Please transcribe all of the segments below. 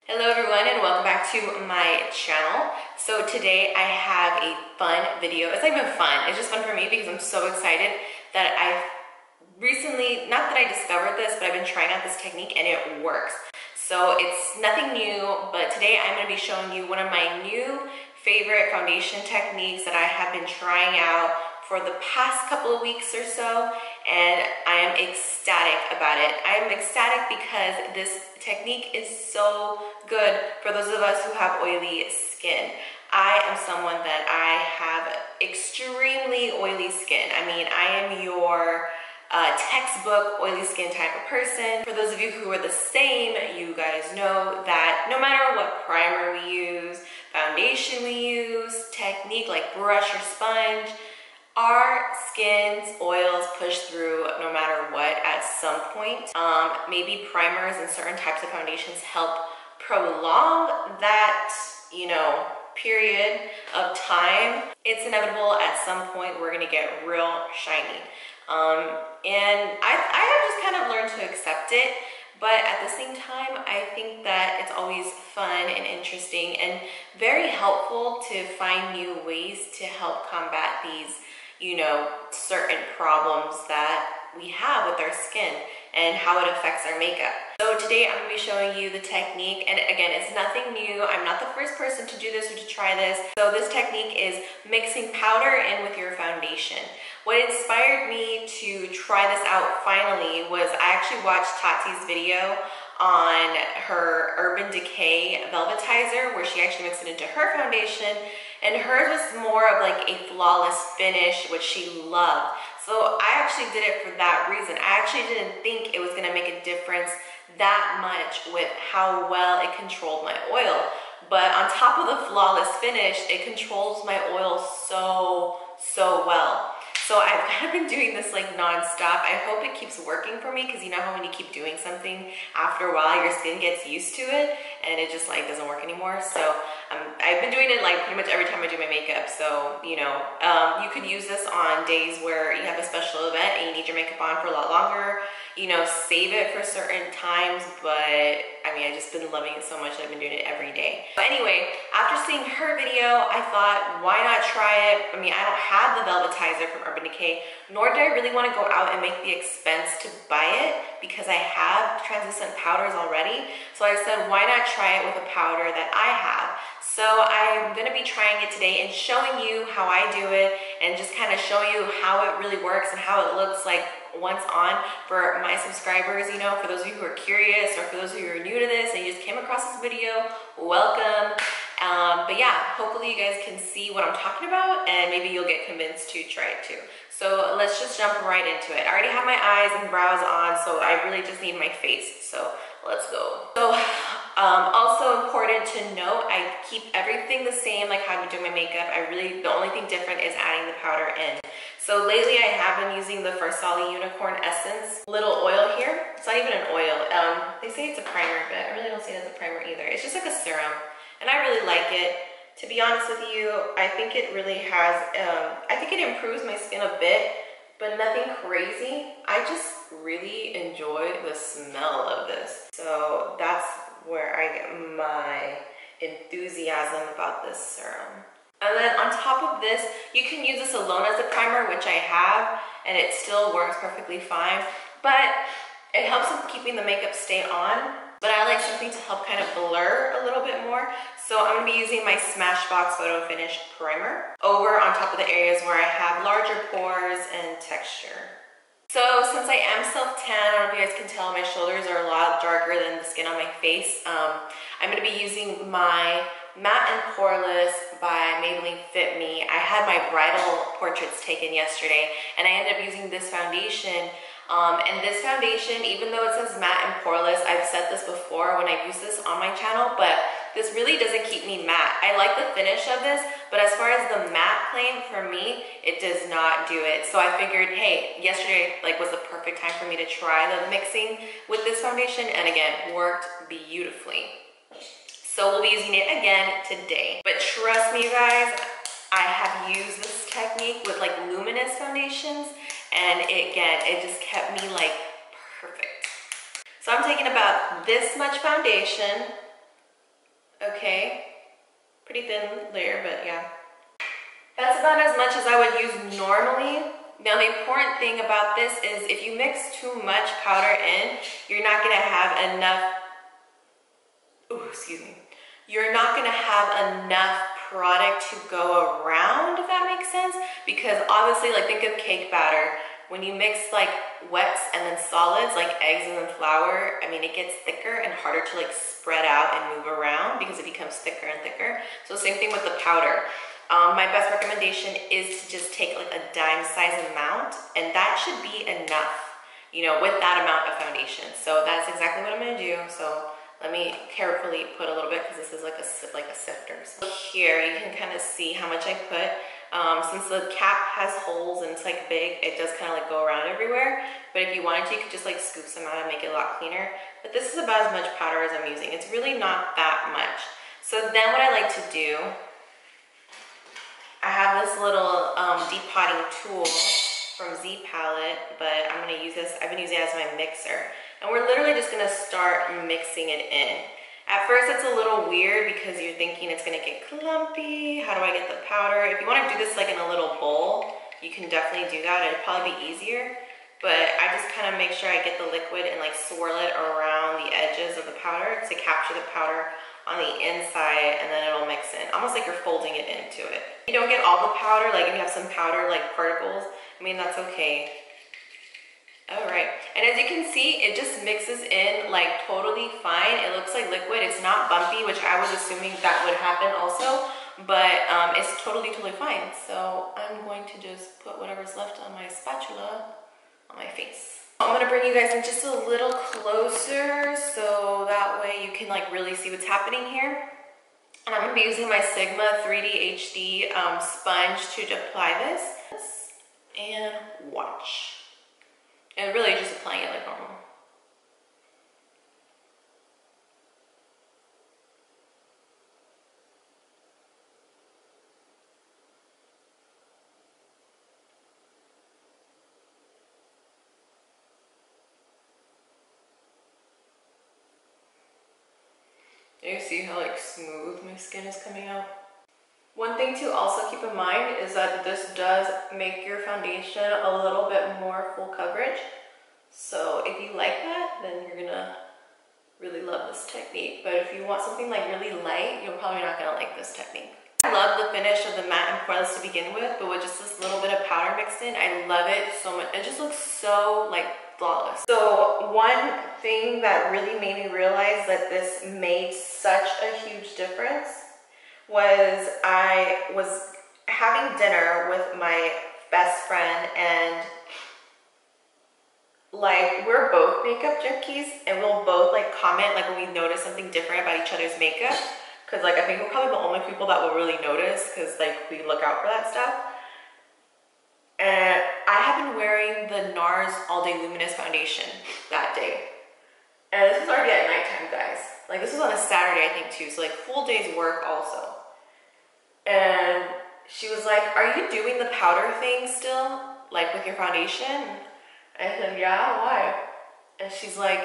Hello everyone and welcome back to my channel. So today I have a fun video. It's not even fun, it's just fun for me because I'm so excited that I've recently, not that I discovered this, but I've been trying out this technique and it works. So it's nothing new, but today I'm going to be showing you one of my new favorite foundation techniques that I have been trying out for the past couple of weeks or so, and I am ecstatic about it. I am ecstatic because this technique is so good for those of us who have oily skin. I am someone that I have extremely oily skin. I mean, I am your textbook oily skin type of person. For those of you who are the same, you guys know that no matter what primer we use, foundation we use, technique like brush or sponge, our skin's oils push through no matter what at some point. Maybe primers and certain types of foundations help prolong that, period of time. It's inevitable at some point we're gonna get real shiny. And I have just kind of learned to accept it, but at the same time, I think that it's always fun and interesting and very helpful to find new ways to help combat these certain problems that we have with our skin and how it affects our makeup. So today I'm going to be showing you the technique, and again, it's nothing new. I'm not the first person to do this or to try this. So this technique is mixing powder in with your foundation. What inspired me to try this out finally was I actually watched Tati's video on her Urban Decay Velvetizer where she actually mixed it into her foundation, and hers was more of like a flawless finish, which she loved. So I actually did it for that reason. I actually didn't think it was gonna make a difference that much with how well it controlled my oil. But on top of the flawless finish, it controls my oil so well. So I've kind of been doing this like non-stop. I hope it keeps working for me, because you know how when you keep doing something, after a while your skin gets used to it and it just like doesn't work anymore. So I've been doing it like pretty much every time I do my makeup. So you could use this on days where you have a special event and you need your makeup on for a lot longer. Save it for certain times, but I mean, I've just been loving it so much that I've been doing it every day. But anyway, after seeing her video, I thought, why not try it? I mean, I don't have the Velvetizer from Urban Decay, nor do I really want to go out and make the expense to buy it because I have translucent powders already. So I said, why not try it with a powder that I have? So I'm going to be trying it today and showing you how I do it and just kind of show you how it really works and how it looks like once on for my subscribers. For those of you who are curious or for those of you who are new to this and you just came across this video, welcome. But yeah, hopefully you guys can see what I'm talking about and maybe you'll get convinced to try it too. So let's just jump right into it. I already have my eyes and brows on, so I really just need my face. So let's go. So also important to note, I keep everything the same like how I do my makeup. The only thing different is adding the powder in. So lately I have been using the Farsali Unicorn Essence little oil here. It's not even an oil. They say it's a primer, but I really don't see it as a primer either. It's just like a serum, and I really like it. To be honest with you, I think it really has, I think it improves my skin a bit, but nothing crazy. I just really enjoy the smell of this. So that's where I get my enthusiasm about this serum. And then on top of this, you can use this alone as a primer, which I have, and it still works perfectly fine. But it helps with keeping the makeup stay on. But I like something to help kind of blur a little bit more. So I'm going to be using my Smashbox Photofinish Primer over on top of the areas where I have larger pores and texture. So since I am self-tan, I don't know if you guys can tell, my shoulders are a lot darker than the skin on my face. I'm going to be using my Matte and Poreless by Maybelline Fit Me. I had my bridal portraits taken yesterday and I ended up using this foundation. And this foundation, even though it says matte and poreless, I've said this before when I've used this on my channel, but this really doesn't keep me matte. I like the finish of this, but as far as the matte claim, for me, it does not do it. So I figured, hey, yesterday was the perfect time for me to try the mixing with this foundation, and again, worked beautifully. So we'll be using it again today. But trust me, you guys, I have used this technique with luminous foundations, and it just kept me perfect. So I'm taking about this much foundation pretty thin layer, but yeah. That's about as much as I would use normally. Now the important thing about this is if you mix too much powder in, you're not gonna have enough, you're not gonna have enough product to go around, if that makes sense. Because obviously, like think of cake batter. When you mix like wets and then solids, like eggs and then flour, I mean, it gets thicker and harder to like spread out and move around because it becomes thicker and thicker. So same thing with the powder. My best recommendation is to just take like a dime size amount, and that should be enough, you know, with that amount of foundation. So that's exactly what I'm gonna do. So let me carefully put a little bit because this is like a sifter. So here you can kind of see how much I put. Since the cap has holes and it's like big, it does kind of like go around everywhere. But if you wanted to, you could just like scoop some out and make it a lot cleaner. But this is about as much powder as I'm using. It's really not that much. So then what I like to do, I have this little depotting tool from Z Palette, but I'm gonna use this, I've been using it as my mixer. And we're literally just gonna start mixing it in. At first it's a little weird because you're thinking it's gonna get clumpy. How do I get the powder? If you wanna do this like in a little bowl, you can definitely do that. It'd probably be easier. But I just kind of make sure I get the liquid and like swirl it around the edges of the powder to capture the powder on the inside, and then it'll mix in. Almost like you're folding it into it. You don't get all the powder, like if you have some powder like particles, I mean, that's okay. All right, and as you can see, it just mixes in like totally fine. It looks like liquid, it's not bumpy, which I was assuming that would happen also, but it's totally fine. So I'm going to just put whatever's left on my spatula on my face. I'm gonna bring you guys in just a little closer so that way you can like really see what's happening here. And I'm gonna be using my Sigma 3D HD sponge to apply this. And watch. And really just applying it like normal. You see how like smooth my skin is coming out? One thing to also keep in mind is that this does make your foundation a little bit more full coverage. So if you like that, then you're gonna really love this technique. But if you want something like really light, you're probably not gonna like this technique. I love the finish of the matte and poreless to begin with, but with just this little bit of powder mixed in, I love it so much. It just looks so like flawless. So one thing that really made me realize that this made such a huge difference was I was having dinner with my best friend, and like we're both makeup junkies, and we'll both like comment like when we notice something different about each other's makeup, because like I think we're probably the only people that will really notice, because like we look out for that stuff. And I have been wearing the NARS All Day Luminous foundation that day, and this was already at nighttime, guys. Like this was on a Saturday, I think, too, so like full day's work also. And she was like, "Are you doing the powder thing still, like with your foundation?" I said, "Yeah, why?" And she's like,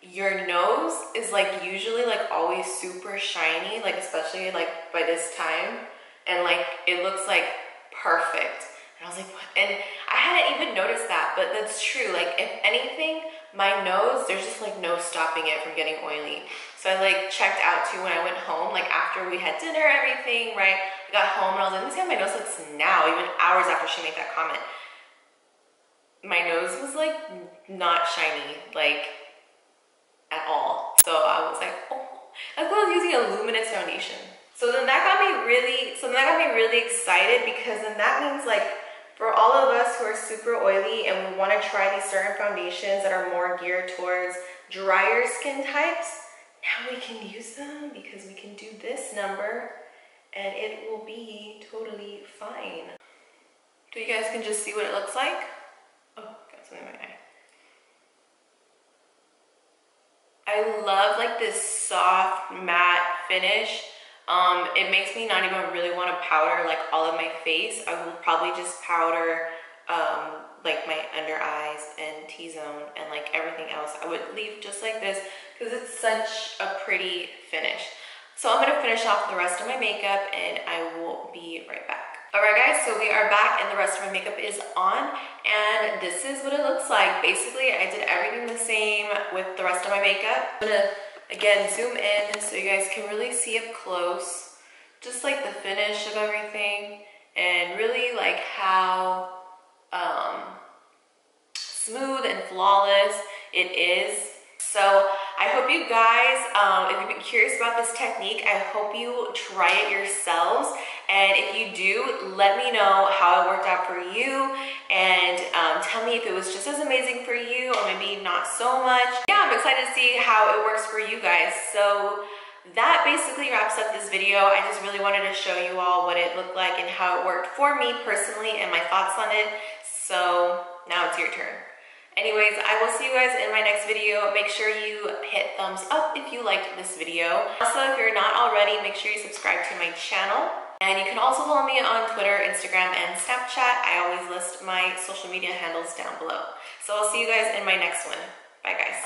"Your nose is like usually like always super shiny, like especially like by this time, and like it looks like perfect." And I was like, "What?" And I hadn't even noticed that, but that's true. Like if anything, my nose, there's just like no stopping it from getting oily. So I like checked out too when I went home, like after we had dinner, everything, right? I got home and I was like, "Let me see how my nose looks now," even hours after she made that comment. My nose was like not shiny, like at all. So I was like, oh, as well as using a luminous foundation. So then that got me really excited, because then that means like for all of us who are super oily and we want to try these certain foundations that are more geared towards drier skin types, now we can use them because we can do this number and it will be totally fine. So you guys can just see what it looks like. Oh, got something in my eye. I love like this soft matte finish. It makes me not even really want to powder like all of my face. I will probably just powder like my under eyes and T-zone, and like everything else I would leave just like this because it's such a pretty finish. So I'm gonna finish off the rest of my makeup and I will be right back. Alright guys, so we are back and the rest of my makeup is on, and this is what it looks like. Basically, I did everything the same with the rest of my makeup. I'm gonna, again, zoom in so you guys can really see up close, just like the finish of everything, and really like how smooth and flawless it is. So I hope you guys, if you've been curious about this technique, I hope you try it yourselves. And if you do, let me know how it worked out for you, and tell me if it was just as amazing for you or maybe not so much. Yeah, I'm excited to see how it works for you guys. So that basically wraps up this video. I just really wanted to show you all what it looked like and how it worked for me personally and my thoughts on it. So now it's your turn. Anyways, I will see you guys in my next video. Make sure you hit thumbs up if you liked this video. Also, if you're not already, make sure you subscribe to my channel. And you can also follow me on Twitter, Instagram, and Snapchat. I always list my social media handles down below. So I'll see you guys in my next one. Bye guys.